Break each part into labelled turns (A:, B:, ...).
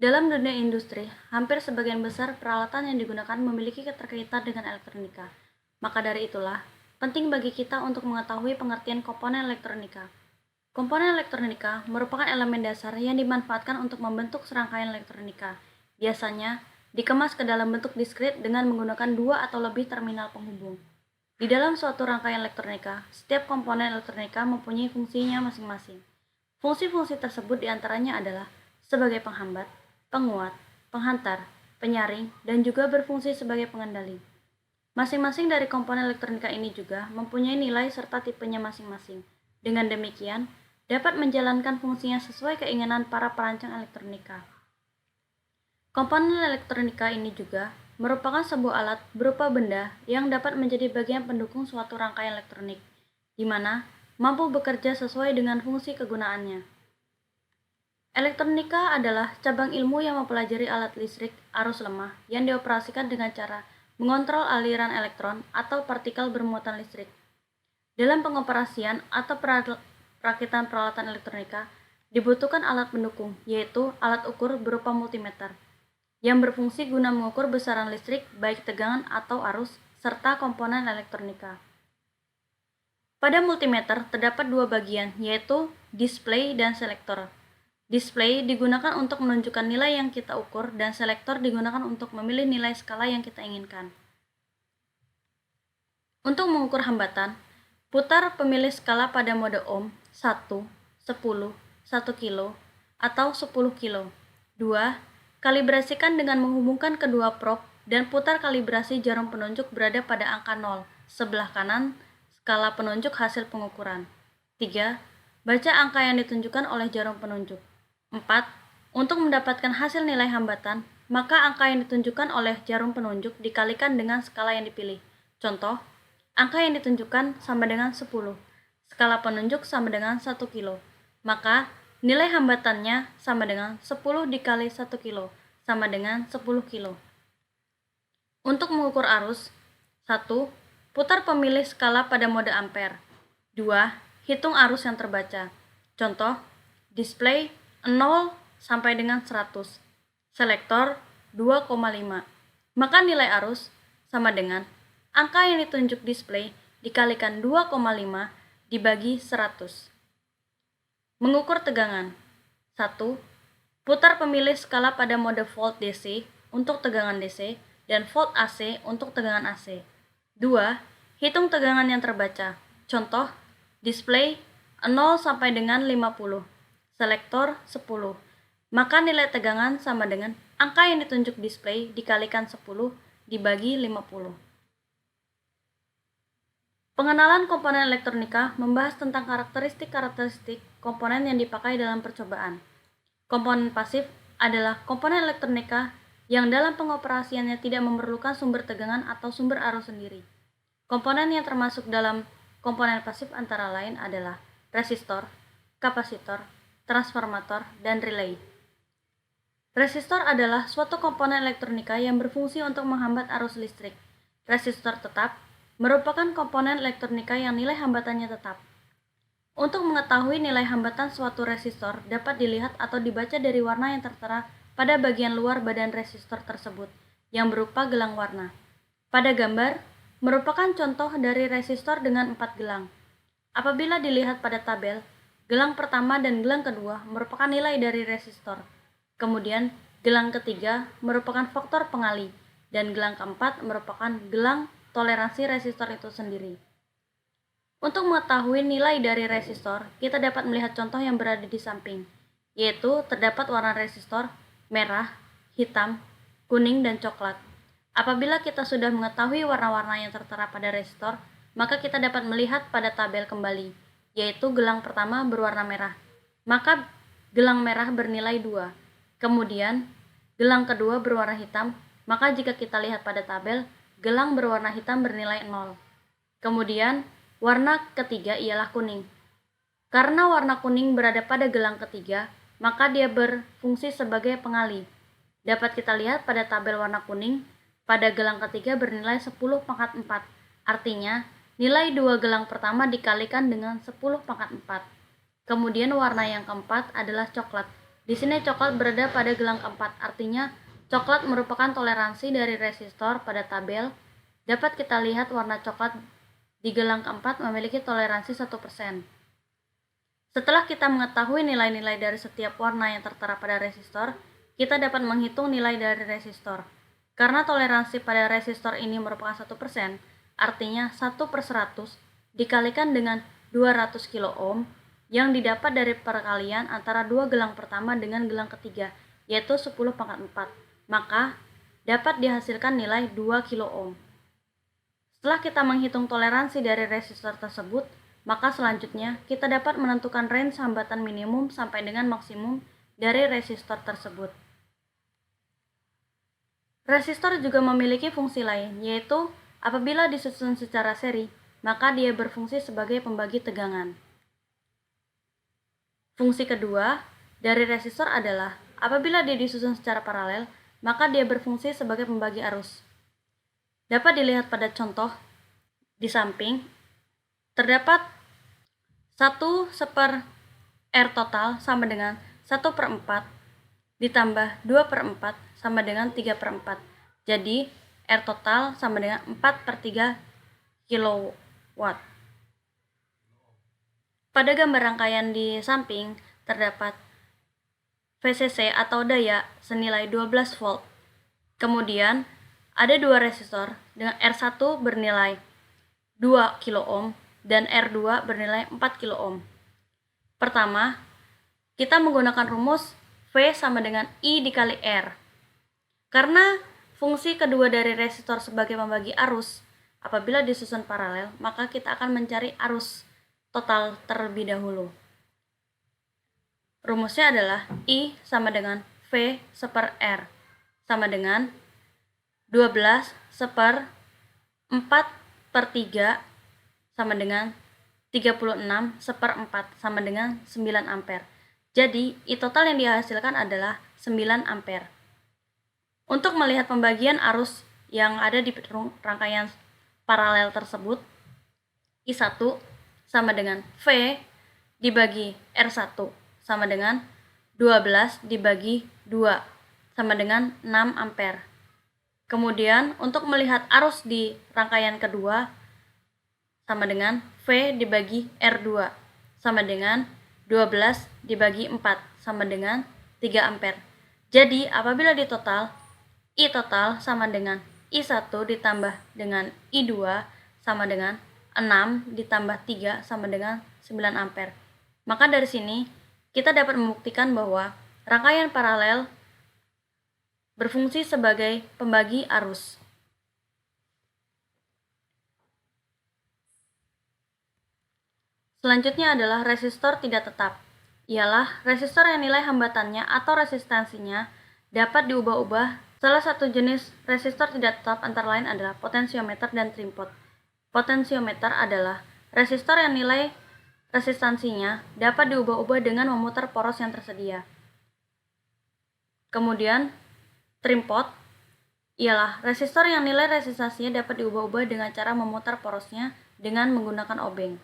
A: Dalam dunia industri, hampir sebagian besar peralatan yang digunakan memiliki keterkaitan dengan elektronika. Maka dari itulah, penting bagi kita untuk mengetahui pengertian komponen elektronika. Komponen elektronika merupakan elemen dasar yang dimanfaatkan untuk membentuk serangkaian elektronika. Biasanya, dikemas ke dalam bentuk diskrit dengan menggunakan dua atau lebih terminal penghubung. Di dalam suatu rangkaian elektronika, setiap komponen elektronika mempunyai fungsinya masing-masing. Fungsi-fungsi tersebut diantaranya adalah sebagai penghambat, penguat, penghantar, penyaring, dan juga berfungsi sebagai pengendali. Masing-masing dari komponen elektronika ini juga mempunyai nilai serta tipenya masing-masing. Dengan demikian, dapat menjalankan fungsinya sesuai keinginan para perancang elektronika. Komponen elektronika ini juga merupakan sebuah alat berupa benda yang dapat menjadi bagian pendukung suatu rangkaian elektronik, di mana mampu bekerja sesuai dengan fungsi kegunaannya. Elektronika adalah cabang ilmu yang mempelajari alat listrik arus lemah yang dioperasikan dengan cara mengontrol aliran elektron atau partikel bermuatan listrik. Dalam pengoperasian atau perakitan peralatan elektronika, dibutuhkan alat pendukung, yaitu alat ukur berupa multimeter, yang berfungsi guna mengukur besaran listrik baik tegangan atau arus, serta komponen elektronika. Pada multimeter terdapat dua bagian, yaitu display dan selektor. Display digunakan untuk menunjukkan nilai yang kita ukur dan selektor digunakan untuk memilih nilai skala yang kita inginkan. Untuk mengukur hambatan, putar pemilih skala pada mode ohm 1, 10, 1 kilo, atau 10 kilo. 2. Kalibrasikan dengan menghubungkan kedua probe dan putar kalibrasi jarum penunjuk berada pada angka 0, sebelah kanan skala penunjuk hasil pengukuran. 3. Baca angka yang ditunjukkan oleh jarum penunjuk. 4. Untuk mendapatkan hasil nilai hambatan, maka angka yang ditunjukkan oleh jarum penunjuk dikalikan dengan skala yang dipilih. Contoh, angka yang ditunjukkan sama dengan 10, skala penunjuk sama dengan 1 kilo. Maka, nilai hambatannya sama dengan 10 dikali 1 kilo, sama dengan 10 kilo. Untuk mengukur arus, 1. Putar pemilih skala pada mode ampere. 2. Hitung arus yang terbaca. Contoh, display 0 sampai dengan 100, selektor 2,5. Maka nilai arus sama dengan angka yang ditunjuk display dikalikan 2,5 dibagi 100. Mengukur tegangan. 1. Putar pemilih skala pada mode volt DC untuk tegangan DC dan volt AC untuk tegangan AC. 2. Hitung tegangan yang terbaca. Contoh, display 0 sampai dengan 50, selektor 10. Maka nilai tegangan sama dengan angka yang ditunjuk display dikalikan 10 dibagi 50. Pengenalan komponen elektronika membahas tentang karakteristik komponen yang dipakai dalam percobaan. Komponen pasif adalah komponen elektronika yang dalam pengoperasiannya tidak memerlukan sumber tegangan atau sumber arus sendiri. Komponen yang termasuk dalam komponen pasif antara lain adalah resistor, kapasitor, transformator, dan relay. Resistor adalah suatu komponen elektronika yang berfungsi untuk menghambat arus listrik. Resistor tetap merupakan komponen elektronika yang nilai hambatannya tetap. Untuk mengetahui nilai hambatan suatu resistor dapat dilihat atau dibaca dari warna yang tertera pada bagian luar badan resistor tersebut, yang berupa gelang warna. Pada gambar, merupakan contoh dari resistor dengan 4 gelang. Apabila dilihat pada tabel, gelang pertama dan gelang kedua merupakan nilai dari resistor. Kemudian, gelang ketiga merupakan faktor pengali, dan gelang keempat merupakan gelang toleransi resistor itu sendiri. Untuk mengetahui nilai dari resistor, kita dapat melihat contoh yang berada di samping, yaitu terdapat warna resistor merah, hitam, kuning, dan coklat. Apabila kita sudah mengetahui warna-warna yang tertera pada resistor, maka kita dapat melihat pada tabel kembali, yaitu gelang pertama berwarna merah. Maka gelang merah bernilai 2. Kemudian, gelang kedua berwarna hitam, maka jika kita lihat pada tabel, gelang berwarna hitam bernilai 0. Kemudian, warna ketiga ialah kuning. Karena warna kuning berada pada gelang ketiga, maka dia berfungsi sebagai pengali. Dapat kita lihat pada tabel warna kuning, pada gelang ketiga bernilai 10 pangkat 4. Artinya, nilai 2 gelang pertama dikalikan dengan 10 pangkat 4. Kemudian warna yang keempat adalah coklat. Di sini coklat berada pada gelang keempat, artinya coklat merupakan toleransi dari resistor pada tabel. Dapat kita lihat warna coklat di gelang keempat memiliki toleransi 1%. Setelah kita mengetahui nilai-nilai dari setiap warna yang tertera pada resistor, kita dapat menghitung nilai dari resistor. Karena toleransi pada resistor ini merupakan 1%, artinya 1/100 dikalikan dengan 200 kilo ohm yang didapat dari perkalian antara dua gelang pertama dengan gelang ketiga, yaitu 10⁴. Maka dapat dihasilkan nilai 2 kilo ohm. Setelah kita menghitung toleransi dari resistor tersebut, maka selanjutnya kita dapat menentukan range hambatan minimum sampai dengan maksimum dari resistor tersebut. Resistor juga memiliki fungsi lain, yaitu apabila disusun secara seri, maka dia berfungsi sebagai pembagi tegangan. Fungsi kedua dari resistor adalah apabila dia disusun secara paralel, maka dia berfungsi sebagai pembagi arus. Dapat dilihat pada contoh di samping, terdapat 1/R total sama dengan 1/4 ditambah 2/4 sama dengan 3/4. Jadi R total sama dengan 4/3 kilowatt. Pada gambar rangkaian di samping terdapat VCC atau daya senilai 12 volt. Kemudian ada dua resistor dengan R1 bernilai 2 kilo ohm dan R2 bernilai 4 kilo ohm. Pertama, kita menggunakan rumus V sama dengan I dikali R. Karena fungsi kedua dari resistor sebagai pembagi arus, apabila disusun paralel, maka kita akan mencari arus total terlebih dahulu. Rumusnya adalah I sama dengan V seper R sama dengan 12/4/3 sama dengan 36/4 sama dengan 9 ampere. Jadi, I total yang dihasilkan adalah 9 ampere. Untuk melihat pembagian arus yang ada di rangkaian paralel tersebut, I1 sama dengan V dibagi R1 sama dengan 12 dibagi 2 sama dengan 6 ampere. Kemudian untuk melihat arus di rangkaian kedua sama dengan V dibagi R2 sama dengan 12 dibagi 4 sama dengan 3 ampere. Jadi apabila ditotal, I total sama dengan I1 ditambah dengan I2 sama dengan 6 ditambah 3 sama dengan 9 ampere. Maka dari sini kita dapat membuktikan bahwa rangkaian paralel berfungsi sebagai pembagi arus. Selanjutnya adalah resistor tidak tetap. Ialah resistor yang nilai hambatannya atau resistansinya dapat diubah-ubah. Salah satu jenis resistor tidak tetap antara lain adalah potensiometer dan trimpot. Potensiometer adalah resistor yang nilai resistansinya dapat diubah-ubah dengan memutar poros yang tersedia. Kemudian, trimpot ialah resistor yang nilai resistansinya dapat diubah-ubah dengan cara memutar porosnya dengan menggunakan obeng.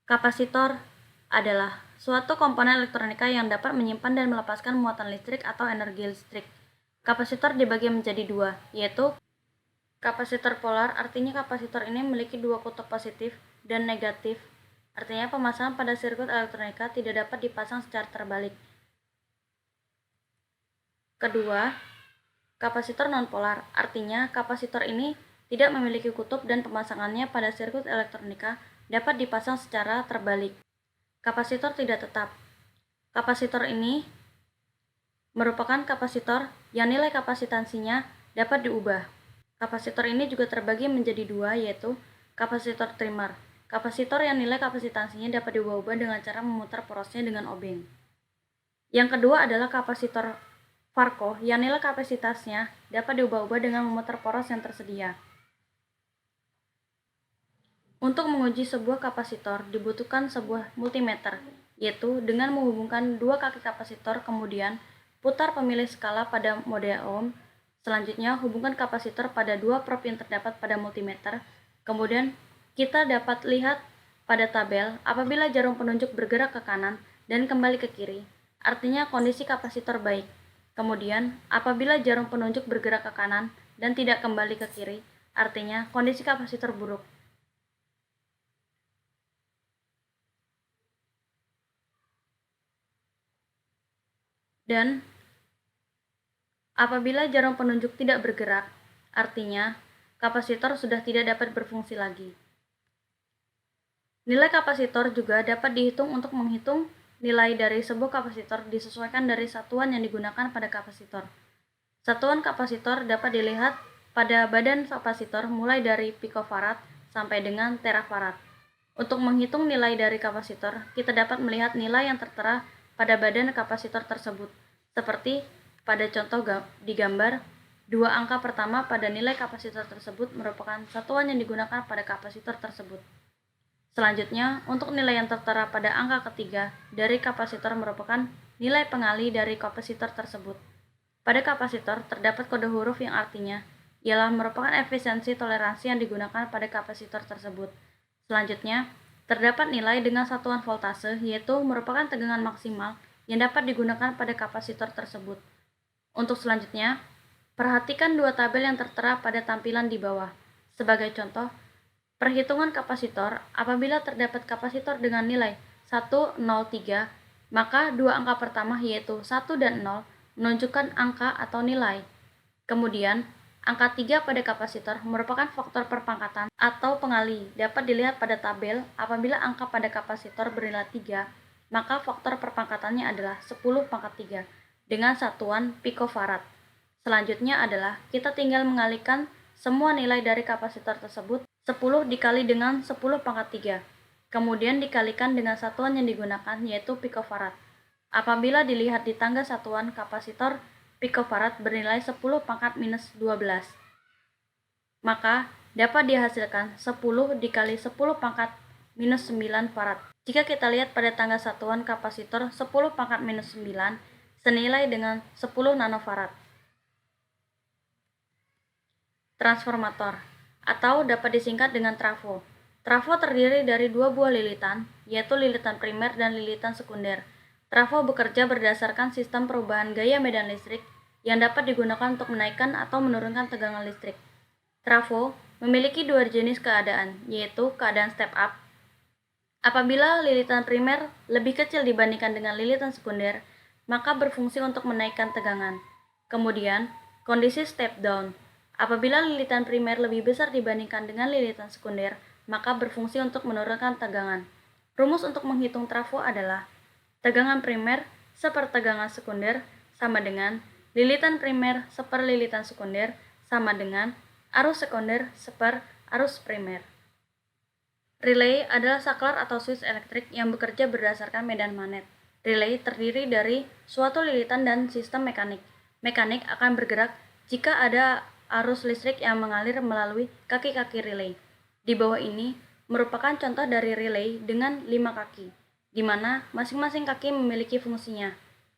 A: Kapasitor adalah suatu komponen elektronika yang dapat menyimpan dan melepaskan muatan listrik atau energi listrik. Kapasitor dibagi menjadi dua, yaitu kapasitor polar, artinya kapasitor ini memiliki dua kutub positif dan negatif. Artinya pemasangan pada sirkuit elektronika tidak dapat dipasang secara terbalik. Kedua, kapasitor nonpolar, artinya kapasitor ini tidak memiliki kutub dan pemasangannya pada sirkuit elektronika dapat dipasang secara terbalik. Kapasitor tidak tetap. Kapasitor ini merupakan kapasitor yang nilai kapasitansinya dapat diubah. Kapasitor ini juga terbagi menjadi dua, yaitu kapasitor trimmer. Kapasitor yang nilai kapasitansinya dapat diubah-ubah dengan cara memutar porosnya dengan obeng. Yang kedua adalah kapasitor Farco yang nilai kapasitasnya dapat diubah-ubah dengan memutar poros yang tersedia. Untuk menguji sebuah kapasitor dibutuhkan sebuah multimeter, yaitu dengan menghubungkan dua kaki kapasitor, kemudian putar pemilih skala pada mode ohm. Selanjutnya, hubungkan kapasitor pada dua prob yang terdapat pada multimeter. Kemudian, kita dapat lihat pada tabel apabila jarum penunjuk bergerak ke kanan dan kembali ke kiri, artinya kondisi kapasitor baik. Kemudian, apabila jarum penunjuk bergerak ke kanan dan tidak kembali ke kiri, artinya kondisi kapasitor buruk. Dan apabila jarum penunjuk tidak bergerak, artinya kapasitor sudah tidak dapat berfungsi lagi. Nilai kapasitor juga dapat dihitung untuk menghitung nilai dari sebuah kapasitor disesuaikan dari satuan yang digunakan pada kapasitor. Satuan kapasitor dapat dilihat pada badan kapasitor mulai dari pikofarad sampai dengan terafarad. Untuk menghitung nilai dari kapasitor, kita dapat melihat nilai yang tertera pada badan kapasitor tersebut, seperti pada contoh di gambar. Dua angka pertama pada nilai kapasitor tersebut merupakan satuan yang digunakan pada kapasitor tersebut. Selanjutnya, untuk nilai yang tertera pada angka ketiga dari kapasitor merupakan nilai pengali dari kapasitor tersebut. Pada kapasitor terdapat kode huruf yang artinya ialah merupakan efisiensi toleransi yang digunakan pada kapasitor tersebut. Selanjutnya, terdapat nilai dengan satuan voltase, yaitu merupakan tegangan maksimal yang dapat digunakan pada kapasitor tersebut. Untuk selanjutnya, perhatikan dua tabel yang tertera pada tampilan di bawah. Sebagai contoh, perhitungan kapasitor, apabila terdapat kapasitor dengan nilai 103, maka dua angka pertama yaitu 1 dan 0 menunjukkan angka atau nilai. Kemudian, angka 3 pada kapasitor merupakan faktor perpangkatan atau pengali. Dapat dilihat pada tabel, apabila angka pada kapasitor bernilai 3, maka faktor perpangkatannya adalah 10 pangkat 3 dengan satuan pikofarad. Selanjutnya adalah kita tinggal mengalihkan semua nilai dari kapasitor tersebut 10 dikali dengan 10 pangkat 3, kemudian dikalikan dengan satuan yang digunakan yaitu pikofarad. Apabila dilihat di tangga satuan kapasitor, pikofarad bernilai 10 pangkat minus 12. Maka dapat dihasilkan 10 dikali 10 pangkat minus 9 farad. Jika kita lihat pada tangga satuan kapasitor 10 pangkat minus 9 senilai dengan 10 nanofarad. Transformator atau dapat disingkat dengan trafo. Trafo terdiri dari dua buah lilitan, yaitu lilitan primer dan lilitan sekunder. Trafo bekerja berdasarkan sistem perubahan gaya medan listrik yang dapat digunakan untuk menaikkan atau menurunkan tegangan listrik. Trafo memiliki dua jenis keadaan, yaitu keadaan step up. Apabila lilitan primer lebih kecil dibandingkan dengan lilitan sekunder, maka berfungsi untuk menaikkan tegangan. Kemudian, kondisi step down. Apabila lilitan primer lebih besar dibandingkan dengan lilitan sekunder, maka berfungsi untuk menurunkan tegangan. Rumus untuk menghitung trafo adalah tegangan primer seper tegangan sekunder sama dengan lilitan primer seper lilitan sekunder sama dengan arus sekunder seper arus primer. Relay adalah saklar atau switch elektrik yang bekerja berdasarkan medan magnet. Relay terdiri dari suatu lilitan dan sistem mekanik. Mekanik akan bergerak jika ada arus listrik yang mengalir melalui kaki-kaki relay. Di bawah ini merupakan contoh dari relay dengan 5 kaki, di mana masing-masing kaki memiliki fungsinya.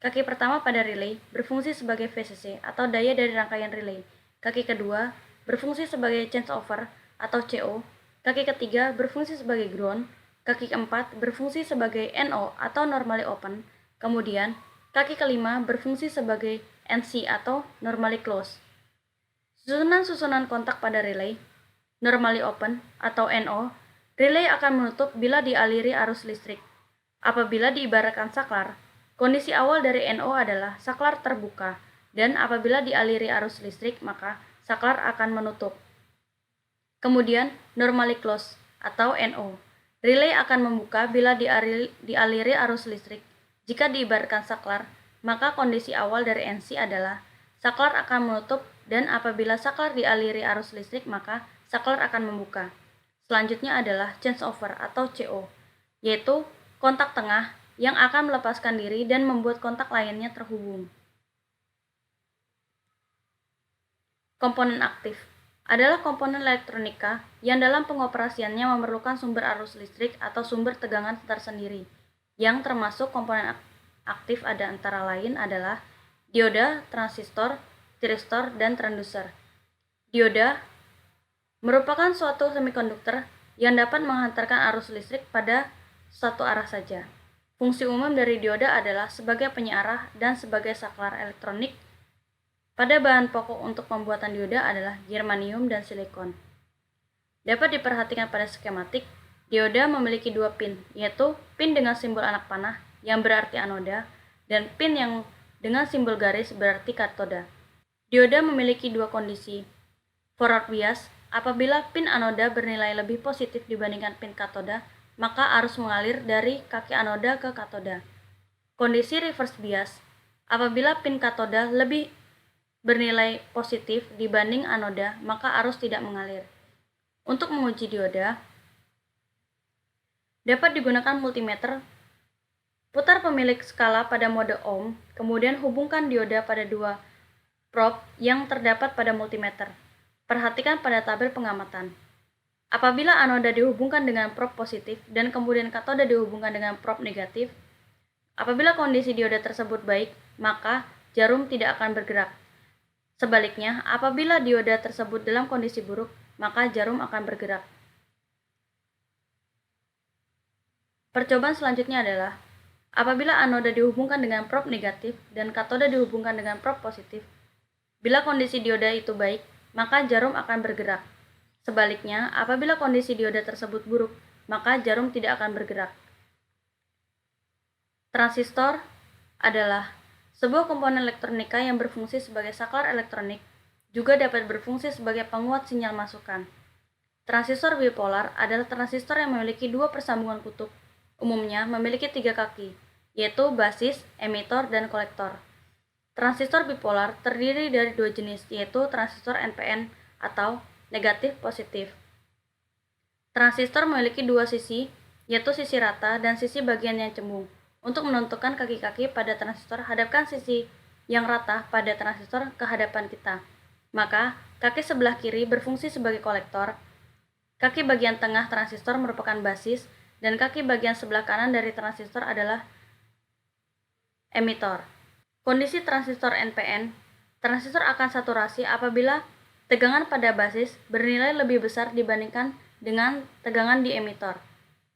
A: Kaki pertama pada relay berfungsi sebagai VCC atau daya dari rangkaian relay. Kaki kedua berfungsi sebagai changeover atau CO. Kaki ketiga berfungsi sebagai ground. Kaki keempat berfungsi sebagai NO atau normally open. Kemudian, kaki kelima berfungsi sebagai NC atau normally close. Susunan-susunan kontak pada relay, normally open atau NO, relay akan menutup bila dialiri arus listrik. Apabila diibaratkan saklar, kondisi awal dari NO adalah saklar terbuka, dan apabila dialiri arus listrik, maka saklar akan menutup. Kemudian, normally close atau NO, relay akan membuka bila dialiri arus listrik. Jika diibaratkan saklar, maka kondisi awal dari NC adalah saklar akan menutup, dan apabila saklar dialiri arus listrik, maka saklar akan membuka. Selanjutnya adalah changeover atau CO, yaitu kontak tengah yang akan melepaskan diri dan membuat kontak lainnya terhubung. Komponen aktif adalah komponen elektronika yang dalam pengoperasiannya memerlukan sumber arus listrik atau sumber tegangan tersendiri. Yang termasuk komponen aktif ada antara lain adalah dioda, transistor, tiristor, dan transducer. Dioda merupakan suatu semikonduktor yang dapat menghantarkan arus listrik pada satu arah saja. Fungsi umum dari dioda adalah sebagai penyearah dan sebagai saklar elektronik. Pada bahan pokok untuk pembuatan dioda adalah germanium dan silikon. Dapat diperhatikan pada skematik, dioda memiliki dua pin, yaitu pin dengan simbol anak panah yang berarti anoda dan pin yang dengan simbol garis berarti katoda. Dioda memiliki dua kondisi. Forward bias, apabila pin anoda bernilai lebih positif dibandingkan pin katoda, maka arus mengalir dari kaki anoda ke katoda. Kondisi reverse bias, apabila pin katoda lebih bernilai positif dibanding anoda, maka arus tidak mengalir. Untuk menguji dioda, dapat digunakan multimeter. Putar pemilik skala pada mode ohm, kemudian hubungkan dioda pada dua probe yang terdapat pada multimeter. Perhatikan pada tabel pengamatan. Apabila anoda dihubungkan dengan probe positif dan kemudian katoda dihubungkan dengan probe negatif, apabila kondisi dioda tersebut baik, maka jarum tidak akan bergerak. Sebaliknya, apabila dioda tersebut dalam kondisi buruk, maka jarum akan bergerak. Percobaan selanjutnya adalah, apabila anoda dihubungkan dengan probe negatif dan katoda dihubungkan dengan probe positif, bila kondisi dioda itu baik, maka jarum akan bergerak. Sebaliknya, apabila kondisi dioda tersebut buruk, maka jarum tidak akan bergerak. Transistor adalah sebuah komponen elektronika yang berfungsi sebagai saklar elektronik, juga dapat berfungsi sebagai penguat sinyal masukan. Transistor bipolar adalah transistor yang memiliki dua persambungan kutub, umumnya memiliki tiga kaki, yaitu basis, emitor, dan kolektor. Transistor bipolar terdiri dari dua jenis, yaitu transistor NPN atau negatif positif. Transistor memiliki dua sisi, yaitu sisi rata dan sisi bagian yang cembung. Untuk menentukan kaki-kaki pada transistor, hadapkan sisi yang rata pada transistor ke hadapan kita. Maka, kaki sebelah kiri berfungsi sebagai kolektor, kaki bagian tengah transistor merupakan basis, dan kaki bagian sebelah kanan dari transistor adalah emitor. Kondisi transistor NPN, transistor akan saturasi apabila tegangan pada basis bernilai lebih besar dibandingkan dengan tegangan di emitor.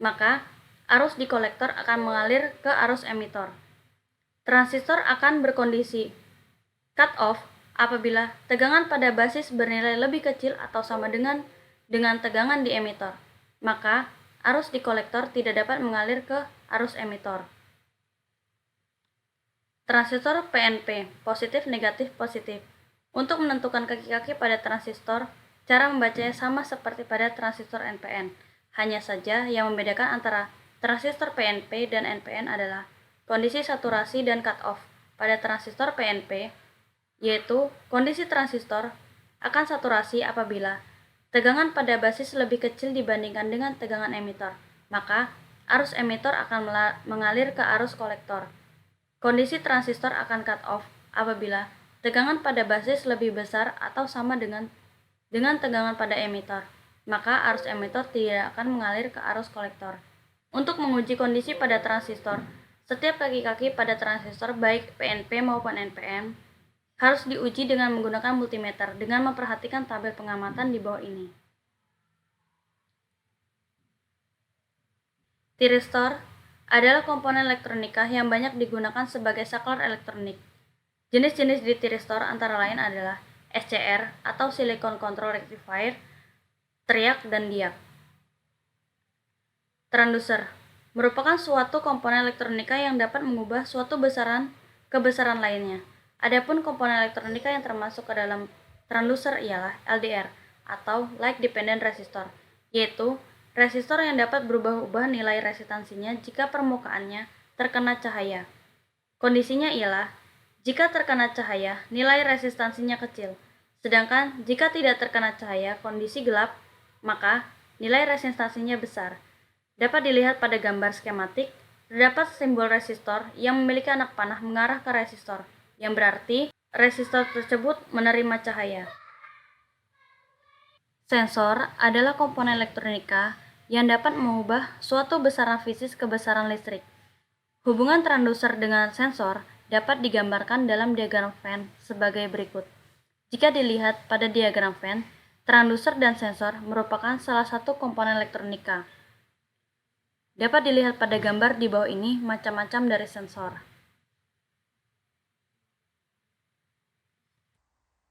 A: Maka, arus di kolektor akan mengalir ke arus emitor. Transistor akan berkondisi cut off apabila tegangan pada basis bernilai lebih kecil atau sama dengan tegangan di emitor. Maka, arus di kolektor tidak dapat mengalir ke arus emitor. Transistor PNP, positif, negatif, positif. Untuk menentukan kaki-kaki pada transistor, cara membacanya sama seperti pada transistor NPN. Hanya saja yang membedakan antara transistor PNP dan NPN adalah kondisi saturasi dan cut-off. Pada transistor PNP, yaitu kondisi transistor akan saturasi apabila tegangan pada basis lebih kecil dibandingkan dengan tegangan emitor. Maka, arus emitor akan mengalir ke arus kolektor. Kondisi transistor akan cut-off apabila tegangan pada basis lebih besar atau sama dengan tegangan pada emitor, maka arus emitor tidak akan mengalir ke arus kolektor. Untuk menguji kondisi pada transistor, setiap kaki-kaki pada transistor baik PNP maupun NPN harus diuji dengan menggunakan multimeter dengan memperhatikan tabel pengamatan di bawah ini. Tiristor adalah komponen elektronika yang banyak digunakan sebagai saklar elektronik. Jenis-jenis di tiristor antara lain adalah SCR atau Silicon Control Rectifier, triac, dan diac. Transducer merupakan suatu komponen elektronika yang dapat mengubah suatu besaran ke besaran lainnya. Adapun komponen elektronika yang termasuk ke dalam transducer ialah LDR atau Light Dependent Resistor, yaitu resistor yang dapat berubah-ubah nilai resistansinya jika permukaannya terkena cahaya. Kondisinya ialah jika terkena cahaya, nilai resistansinya kecil, sedangkan jika tidak terkena cahaya, kondisi gelap, maka nilai resistansinya besar. Dapat dilihat pada gambar skematik, terdapat simbol resistor yang memiliki anak panah mengarah ke resistor, yang berarti resistor tersebut menerima cahaya. Sensor adalah komponen elektronika yang dapat mengubah suatu besaran fisik ke besaran listrik. Hubungan transducer dengan sensor dapat digambarkan dalam diagram Venn sebagai berikut. Jika dilihat pada diagram Venn, transducer dan sensor merupakan salah satu komponen elektronika. Dapat dilihat pada gambar di bawah ini macam-macam dari sensor.